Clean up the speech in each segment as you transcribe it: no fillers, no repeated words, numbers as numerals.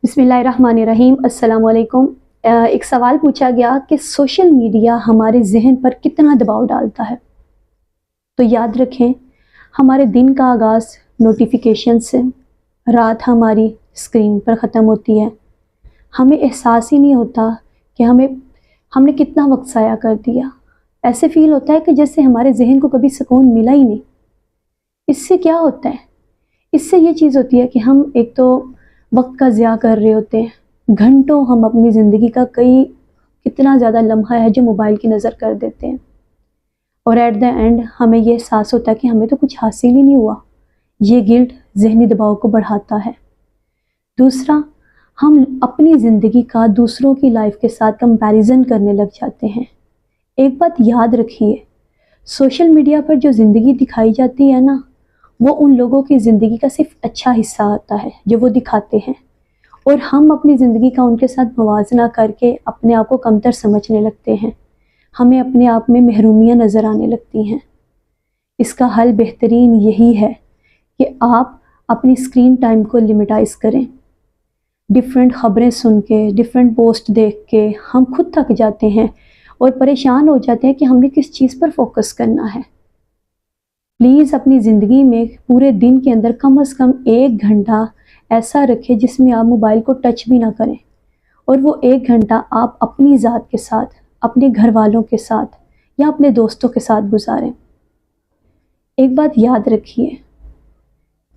बिस्मिल्लाहिर्रहमानिर्रहीम। अस्सलाम वालेकुम। एक सवाल पूछा गया कि सोशल मीडिया हमारे जहन पर कितना दबाव डालता है। तो याद रखें, हमारे दिन का आगाज़ नोटिफिकेशन से, रात हमारी स्क्रीन पर ख़त्म होती है। हमें एहसास ही नहीं होता कि हमने कितना वक्त ज़ाया कर दिया। ऐसे फ़ील होता है कि जैसे हमारे जहन को कभी सुकून मिला ही नहीं। इससे क्या होता है? इससे ये चीज़ होती है कि हम एक तो वक्त का ज़िया कर रहे होते हैं। घंटों हम अपनी ज़िंदगी का कितना ज़्यादा लम्हा है जो मोबाइल की नज़र कर देते हैं, और एट द एंड हमें ये एहसास होता है कि हमें तो कुछ हासिल ही नहीं हुआ। ये गिल्ट ज़हनी दबाव को बढ़ाता है। दूसरा, हम अपनी ज़िंदगी का दूसरों की लाइफ के साथ कंपैरिजन करने लग जाते हैं। एक बात याद रखिए, सोशल मीडिया पर जो ज़िंदगी दिखाई जाती है ना, वो उन लोगों की ज़िंदगी का सिर्फ अच्छा हिस्सा होता है जो वो दिखाते हैं, और हम अपनी ज़िंदगी का उनके साथ मुवाजना करके अपने आप को कमतर समझने लगते हैं। हमें अपने आप में महरूमियाँ नज़र आने लगती हैं। इसका हल बेहतरीन यही है कि आप अपनी स्क्रीन टाइम को लिमिटाइज़ करें। डिफरेंट ख़बरें सुन के, डिफरेंट पोस्ट देख के हम खुद थक जाते हैं और परेशान हो जाते हैं कि हमने किस चीज़ पर फोकस करना है। प्लीज़ अपनी ज़िंदगी में पूरे दिन के अंदर कम से कम 1 घंटा ऐसा रखें जिसमें आप मोबाइल को टच भी ना करें, और वो 1 घंटा आप अपनी ज़ात के साथ, अपने घर वालों के साथ या अपने दोस्तों के साथ गुजारें। एक बात याद रखिए,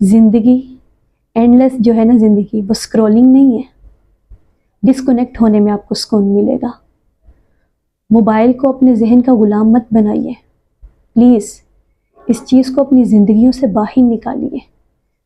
ज़िंदगी एंडलेस जो है ना, ज़िंदगी वो स्क्रॉलिंग नहीं है। डिस्कनेक्ट होने में आपको सुकून मिलेगा। मोबाइल को अपने जहन का ग़ुलाम मत बनाइए। प्लीज़ इस चीज़ को अपनी ज़िंदगियों से बाहर निकालिए।